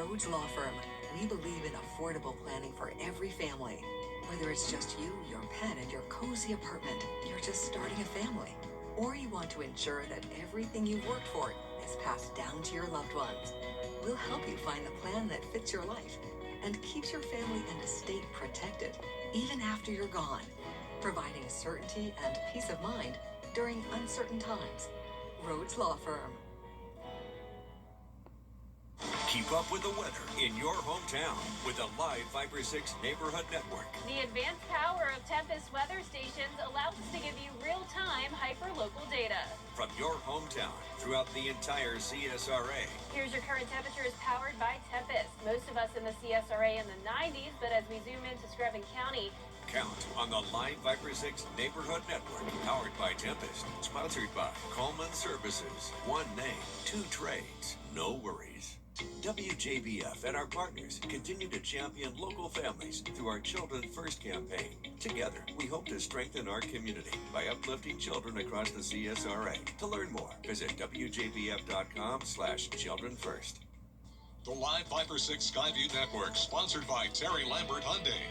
Rhodes Law Firm, we believe in affordable planning for every family. Whether it's just you, your pet, and your cozy apartment, you're just starting a family, or you want to ensure that everything you've worked for is passed down to your loved ones, we'll help you find the plan that fits your life and keeps your family and estate protected, even after you're gone, providing certainty and peace of mind during uncertain times. Rhodes Law Firm. Keep up with the weather in your hometown with the Live Viper 6 Neighborhood Network. The advanced power of Tempest weather stations allows us to give you real-time hyper-local data. From your hometown throughout the entire CSRA. Here's your current temperatures powered by Tempest. Most of us in the CSRA in the 90s, but as we zoom into Screven County, count on the Live Viper 6 Neighborhood Network, powered by Tempest, sponsored by Coleman Services. One name, two trades, no worries. WJBF and our partners continue to champion local families through our Children First campaign. Together, we hope to strengthen our community by uplifting children across the CSRA. To learn more, visit WJBF.com/Children First. The Live Viper 6 Skyview Network, sponsored by Terry Lambert Hyundai.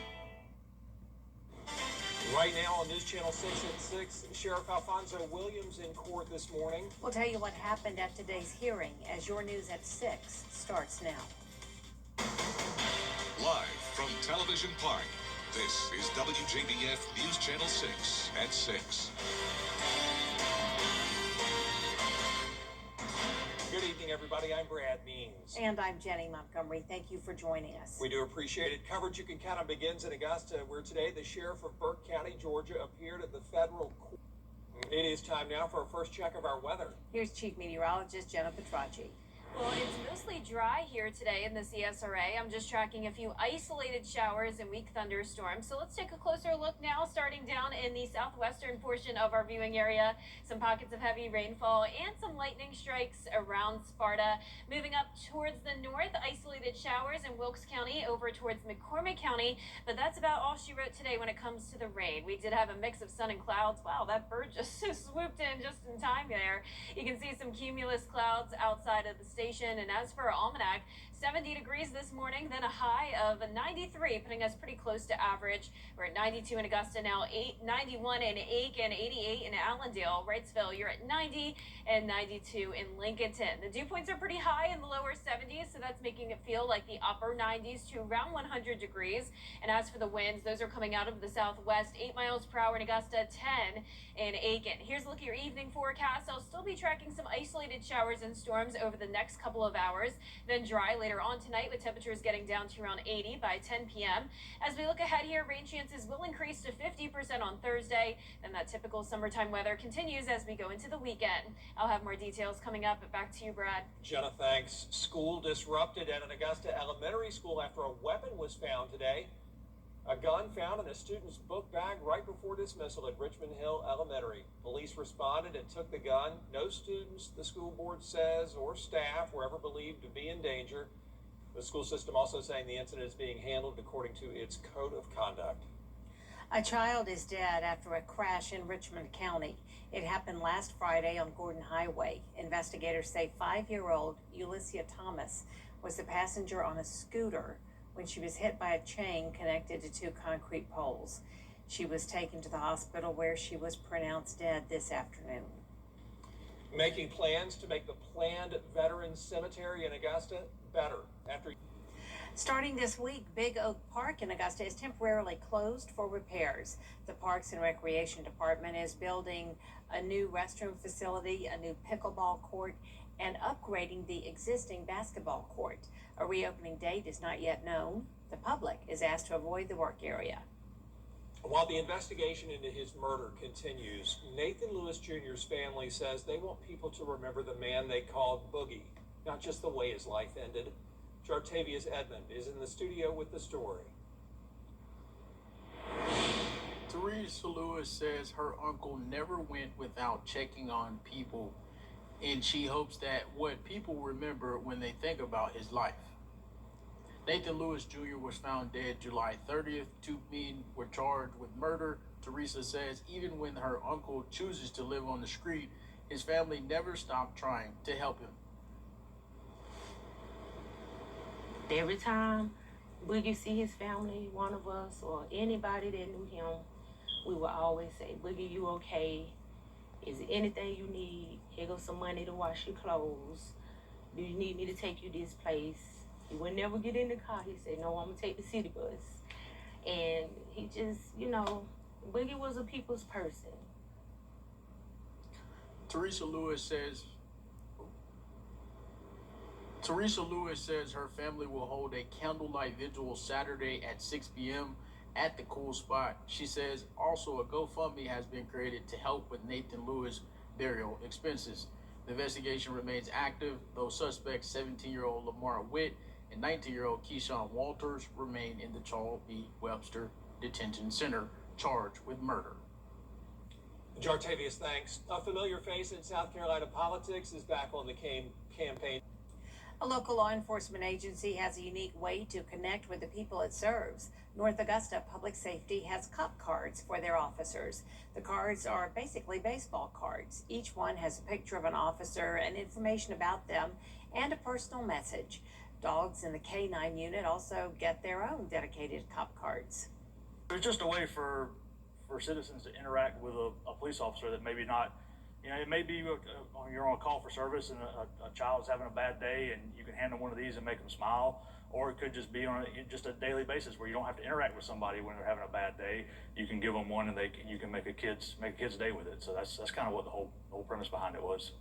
Right now on News Channel 6 at 6, Sheriff Alfonso Williams in court this morning. We'll tell you what happened at today's hearing as your News at 6 starts now. Live from Television Park, this is WJBF News Channel 6 at 6. Good evening, everybody. I'm Brad Means. And I'm Jenny Montgomery. Thank you for joining us. We do appreciate it. Coverage you can count on begins in Augusta, where today the sheriff of Burke County, Georgia, appeared at the federal court. It is time now for our first check of our weather. Here's Chief Meteorologist Jenna Petracci. well, it's mostly dry here today in the CSRA. I'm just tracking a few isolated showers and weak thunderstorms. So let's take a closer look now, starting down in the southwestern portion of our viewing area. Some pockets of heavy rainfall and some lightning strikes around Sparta. Moving up towards the north, isolated showers in Wilkes County over towards McCormick County. But that's about all she wrote today when it comes to the rain. We did have a mix of sun and clouds. Wow, that bird just swooped in just in time there. You can see some cumulus clouds outside of the station. And as for our almanac, 70 degrees this morning, then a high of 93, putting us pretty close to average. We're at 92 in Augusta now, 91 in Aiken, 88 in Allendale. Wrightsville, you're at 90 and 92 in Lincolnton. The dew points are pretty high in the lower 70s, so that's making it feel like the upper 90s to around 100 degrees. And as for the winds, those are coming out of the southwest, 8 miles per hour in Augusta, 10 in Aiken. Here's a look at your evening forecast. I'll still be tracking some isolated showers and storms over the next couple of hours, then dry later on tonight with temperatures getting down to around 80 by 10 p.m. As we look ahead here, rain chances will increase to 50% on Thursday. Then that typical summertime weather continues as we go into the weekend. I'll have more details coming up, but back to you, Brad. Jenna, thanks. School disrupted at an Augusta elementary school after a weapon was found today. A gun found in a student's book bag right before dismissal at Richmond Hill Elementary. Police responded and took the gun. No students, the school board says, or staff were ever believed to be in danger. The school system also saying the incident is being handled according to its code of conduct. A child is dead after a crash in Richmond County. It happened last Friday on Gordon Highway. Investigators say 5-year-old Ulyssia Thomas was the passenger on a scooter when she was hit by a chain connected to 2 concrete poles. She was taken to the hospital where she was pronounced dead this afternoon. Making plans to make the planned Veterans Cemetery in Augusta better after... Starting this week, Big Oak Park in Augusta is temporarily closed for repairs. The Parks and Recreation Department is building a new restroom facility, a new pickleball court, and upgrading the existing basketball court. A reopening date is not yet known. The public is asked to avoid the work area. While the investigation into his murder continues, Nathan Lewis Jr.'s family says they want people to remember the man they called Boogie, not just the way his life ended. Jartavius Edmond is in the studio with the story. Teresa Lewis says her uncle never went without checking on people, and she hopes that what people remember when they think about his life. Nathan Lewis Jr. was found dead July 30th. 2 men were charged with murder. Teresa says even when her uncle chooses to live on the street, his family never stopped trying to help him. Every time Boogie see his family, one of us, or anybody that knew him, we would always say, Boogie, you okay? Is there anything you need? Here goes some money to wash your clothes. Do you need me to take you this place? He would never get in the car. He said, no, I'm going to take the city bus. And he just, Boogie was a people's person. Teresa Lewis says her family will hold a candlelight vigil Saturday at 6 p.m. at the Cool Spot. She says also a GoFundMe has been created to help with Nathan Lewis burial expenses. The investigation remains active, though suspects 17-year-old Lamar Witt and 19-year-old Keyshawn Walters remain in the Charles B. Webster Detention Center, charged with murder. Jartavius, thanks. A familiar face in South Carolina politics is back on the campaign. A local law enforcement agency has a unique way to connect with the people it serves. North Augusta Public Safety has cop cards for their officers. The cards are basically baseball cards. Each one has a picture of an officer and information about them and a personal message. Dogs in the K-9 unit also get their own dedicated cop cards. It's just a way for citizens to interact with a police officer that maybe not, it may be you're on a call for service and a child is having a bad day and you can hand them one of these and make them smile, or it could just be on just a daily basis where you don't have to interact with somebody when they're having a bad day. You can give them one and you can make a kid's day with it. So that's kind of what the whole premise behind it was.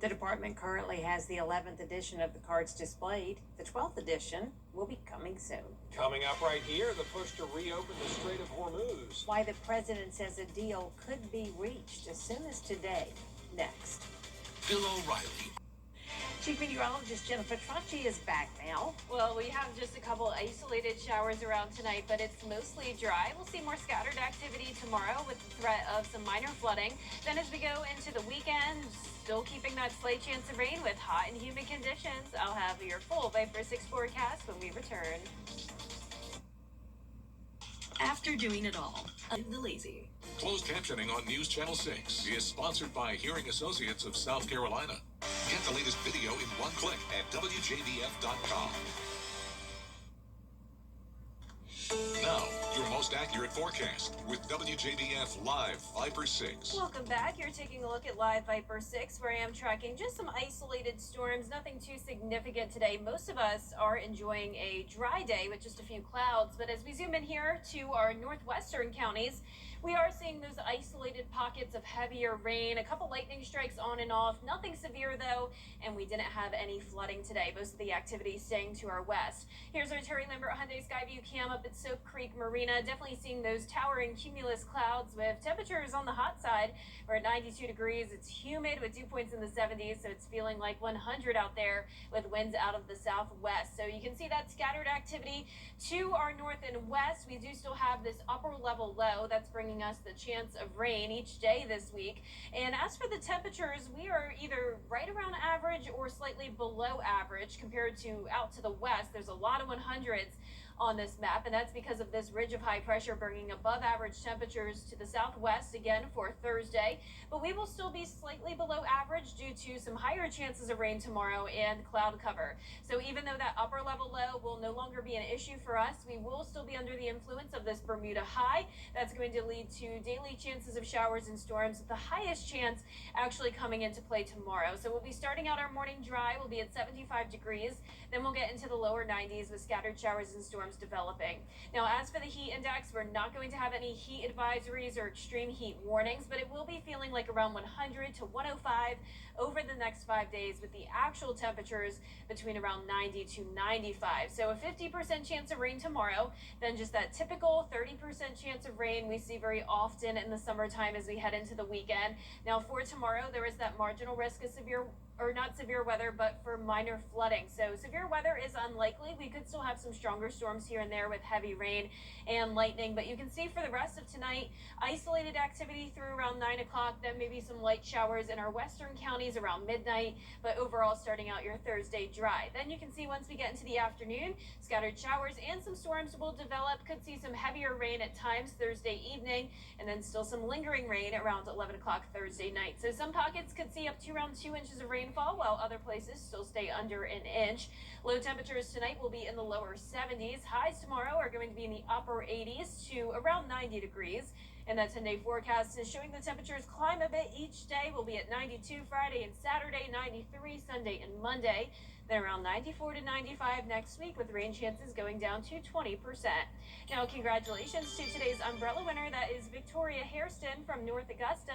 The department currently has the 11th edition of the cards displayed. The 12th edition will be coming soon. Coming up right here, the push to reopen the Strait of Hormuz. Why the president says a deal could be reached as soon as today. Next. Bill O'Reilly. Chief Meteorologist Jennifer Tracci is back now. Well, we have just a couple isolated showers around tonight, but it's mostly dry. We'll see more scattered activity tomorrow with the threat of some minor flooding. Then as we go into the weekend, still keeping that slight chance of rain with hot and humid conditions. I'll have your full Viper 6 forecast when we return. After doing it all, the lazy. Closed captioning on News Channel 6 is sponsored by Hearing Associates of South Carolina. Get the latest video in one click at WJBF.com. Now, your most accurate forecast with WJBF Live Viper 6. Welcome back. You're taking a look at Live Viper 6, where I am tracking just some isolated storms, nothing too significant today. Most of us are enjoying a dry day with just a few clouds, but as we zoom in here to our northwestern counties, we are seeing those isolated pockets of heavier rain, a couple lightning strikes on and off, nothing severe though, and we didn't have any flooding today. Most of the activity staying to our west. Here's our Terry Lambert Hyundai Skyview cam up at Soap Creek Marina. Definitely seeing those towering cumulus clouds with temperatures on the hot side. We're at 92 degrees. It's humid with dew points in the 70s, so it's feeling like 100 out there with winds out of the southwest. So you can see that scattered activity to our north and west. We do still have this upper level low that's bringing us the chance of rain each day this week. And as for the temperatures, we are either right around average or slightly below average compared to out to the west. There's a lot of 100s on this map, and that's because of this ridge of high pressure bringing above average temperatures to the southwest again for Thursday. But we will still be slightly below average due to some higher chances of rain tomorrow and cloud cover. So even though that upper level low will no longer be an issue for us, we will still be under the influence of this Bermuda high. That's going to lead to daily chances of showers and storms, with the highest chance actually coming into play tomorrow. So we'll be starting out our morning dry. We'll be at 75 degrees. Then we'll get into the lower 90s with scattered showers and storms developing. Now, as for the heat index, we're not going to have any heat advisories or extreme heat warnings, but it will be feeling like around 100 to 105 over the next 5 days, with the actual temperatures between around 90 to 95. So a 50% chance of rain tomorrow, then just that typical 30% chance of rain we see very often in the summertime as we head into the weekend. Now for tomorrow, there is that marginal risk of severe, or not severe weather, but for minor flooding. So severe weather is unlikely. We could still have some stronger storms here and there with heavy rain and lightning, but you can see for the rest of tonight, isolated activity through around 9 o'clock, then maybe some light showers in our western counties around midnight, but overall starting out your Thursday dry. Then you can see once we get into the afternoon, scattered showers and some storms will develop. Could see some heavier rain at times Thursday evening, and then still some lingering rain around 11 o'clock Thursday night. So some pockets could see up to around 2 inches of rain rainfall, while other places still stay under an inch. Low temperatures tonight will be in the lower 70s. Highs tomorrow are going to be in the upper 80s to around 90 degrees. And that 10-day forecast is showing the temperatures climb a bit each day. We'll be at 92 Friday and Saturday, 93 Sunday and Monday. Then around 94 to 95 next week, with rain chances going down to 20%. Now, congratulations to today's umbrella winner. That is Victoria Hairston from North Augusta.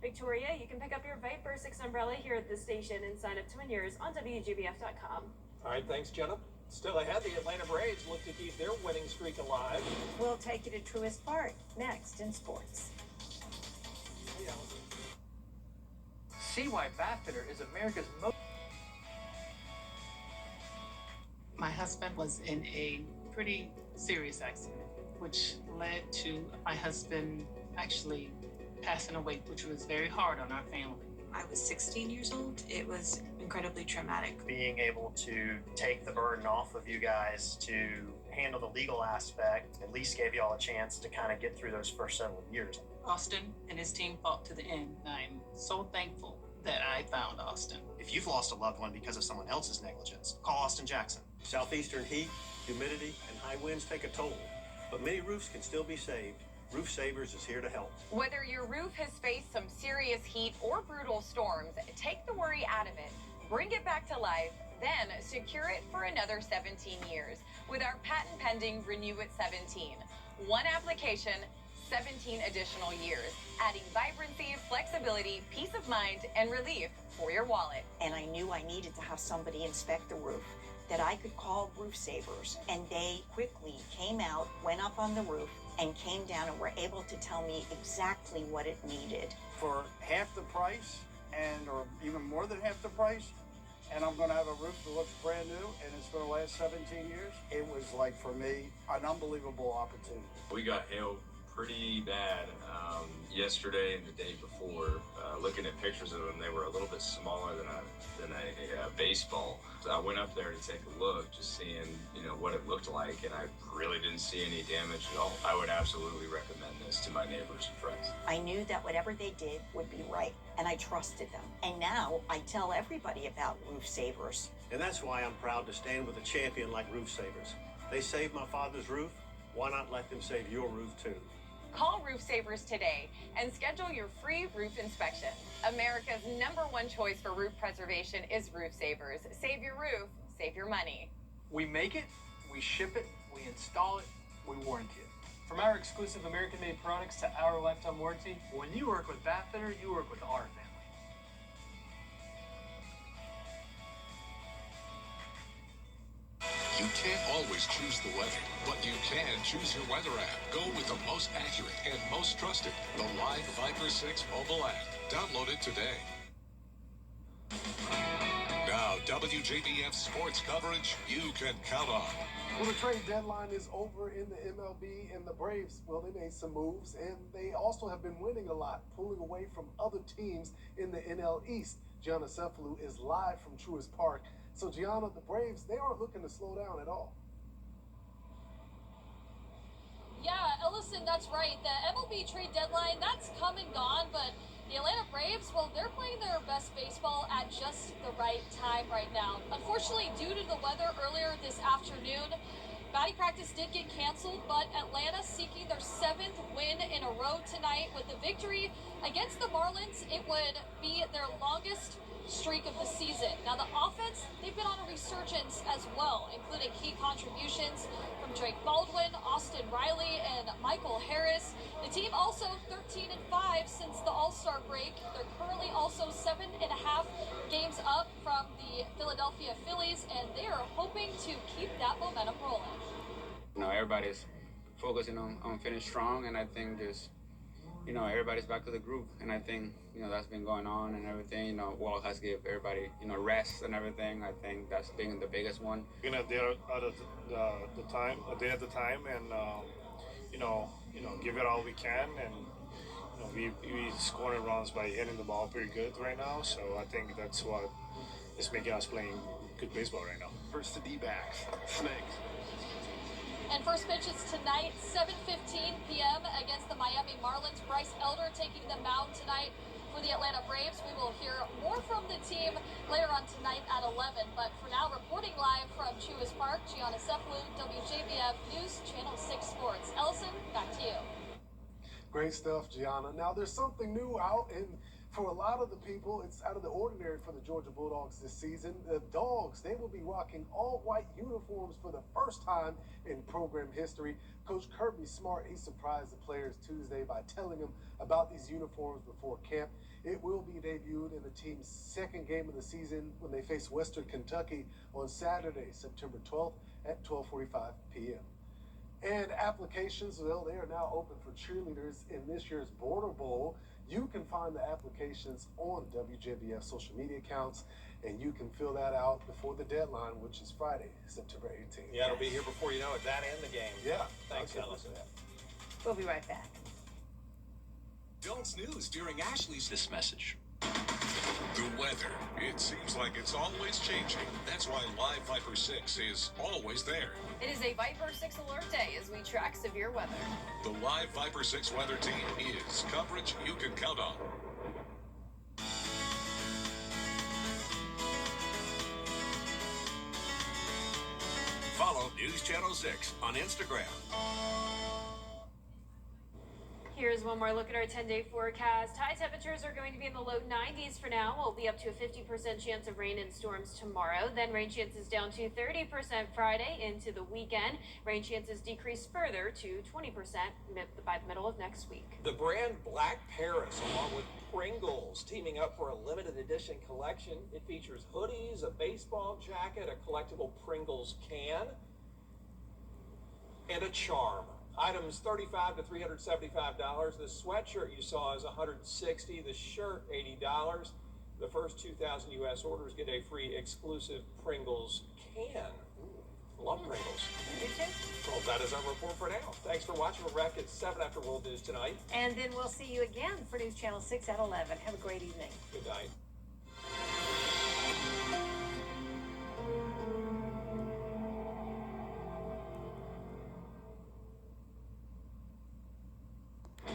Victoria, you can pick up your Viper 6 umbrella here at the station and sign up to win yours on WJBF.com. All right, thanks, Jenna. Still ahead, the Atlanta Braves look to keep their winning streak alive. We'll take you to Truist Park next in sports. See why bathfitter is America's most. My husband was in a pretty serious accident, which led to my husband actually passing away, which was very hard on our family. I was 16 years old. It was incredibly traumatic. Being able to take the burden off of you guys to handle the legal aspect at least gave you all a chance to kind of get through those first several years. Austin and his team fought to the end. I'm so thankful that I found Austin. If you've lost a loved one because of someone else's negligence, call Austin Jackson. Southeastern heat, humidity, and high winds take a toll, but many roofs can still be saved. Roof Savers is here to help. Whether your roof has faced some serious heat or brutal storms, take the worry out of it, bring it back to life, then secure it for another 17 years with our patent pending Renew It 17. One application, 17 additional years, adding vibrancy, flexibility, peace of mind, and relief for your wallet. And I knew I needed to have somebody inspect the roof, that I could call Roof Savers, and they quickly came out, went up on the roof, and came down and were able to tell me exactly what it needed. For half the price, or even more than half the price, and I'm going to have a roof that looks brand new, and it's going to last 17 years. It was like, for me, an unbelievable opportunity. We got hailed pretty bad yesterday and the day before. Looking at pictures of them, they were a little bit smaller than a baseball. So I went up there to take a look, just seeing what it looked like, and I really didn't see any damage at all. I would absolutely recommend this to my neighbors and friends. I knew that whatever they did would be right, and I trusted them. And now I tell everybody about Roof Savers. And that's why I'm proud to stand with a champion like Roof Savers. They saved my father's roof. Why not let them save your roof too? Call Roof Savers today and schedule your free roof inspection. America's #1 choice for roof preservation is Roof Savers. Save your roof, save your money. We make it, we ship it, we install it, we warranty it. From our exclusive American-made products to our lifetime warranty, when you work with Bathfitter, you work with our family. You can't always choose the weather, but you can choose your weather app. Go with the most accurate and most trusted, the Live Viper 6 mobile app. Download it today. Now, WJBF sports coverage you can count on. Well, the trade deadline is over in the MLB, and the Braves, well, they made some moves, and they also have been winning a lot, pulling away from other teams in the NL East. Gianna Cephalou is live from Truist Park. So, Gianna, the Braves, they aren't looking to slow down at all. Yeah, Ellison, that's right. The MLB trade deadline, that's come and gone, but the Atlanta Braves, well, they're playing their best baseball at just the right time right now. Unfortunately, due to the weather earlier this afternoon, batting practice did get canceled, but Atlanta seeking their 7th win in a row tonight with the victory against the Marlins. It would be their longest streak of the season. Now, the offense, they've been on a resurgence as well, including key contributions from Drake Baldwin, Austin Riley, and Michael Harris. The team also 13-5 since the All-Star break. They're currently also 7.5 games up from the Philadelphia Phillies, and they are hoping to keep that momentum rolling. Everybody's focusing on finish strong, and I think just everybody's back to the group, and I think that's been going on and everything. Walt has give everybody rest and everything. I think that's been the biggest one. We're gonna there at the time, a day at the time, and give it all we can, and we scoring runs by hitting the ball pretty good right now. So I think that's what is making us playing good baseball right now. First to D-backs, Snakes. And first pitch is tonight, 7:15 p.m. against the Miami Marlins. Bryce Elder taking the mound tonight For the Atlanta Braves, we will hear more from the team later on tonight at 11. But for now, reporting live from Truist Park, Gianna Cephalou, WJBF News, Channel 6 Sports. Ellison, back to you. Great stuff, Gianna. Now, there's something new out, and for a lot of the people, it's out of the ordinary for the Georgia Bulldogs this season. The Dogs, they will be rocking all-white uniforms for the first time in program history. Coach Kirby Smart, he surprised the players Tuesday by telling them about these uniforms before camp. It will be debuted in the team's second game of the season when they face Western Kentucky on Saturday, September 12th at 12:45 p.m. And applications, well, they are now open for cheerleaders in this year's Border Bowl. You can find the applications on WJBF social media accounts, and you can fill that out before the deadline, which is Friday, September 18th. Yeah, it'll be here before you know it. That and the game. Yeah. Thanks, Okay. Ellison. We'll be right back. Don't snooze during Ashley's This message. The weather. It seems like it's always changing. That's why Live Viper 6 is always there. It is a Viper 6 alert day as we track severe weather. The Live Viper 6 weather team is coverage you can count on. Follow News Channel 6 on Instagram. Here's one more look at our 10-day forecast. High temperatures are going to be in the low 90s for now. We'll be up to a 50% chance of rain and storms tomorrow. Then rain chances down to 30% Friday into the weekend. Rain chances decrease further to 20% by the middle of next week. The brand Black Paris, along with Pringles, teaming up for a limited edition collection. It features hoodies, a baseball jacket, a collectible Pringles can, and a charm. Items $35 to $375. The sweatshirt you saw is $160. The shirt $80. The first 2,000 U.S. orders get a free exclusive Pringles can. Ooh, love Pringles. You too. Well, that is our report for now. Thanks for watching. We're back at 7 after World News tonight. And then we'll see you again for News Channel 6 at 11. Have a great evening. Good night.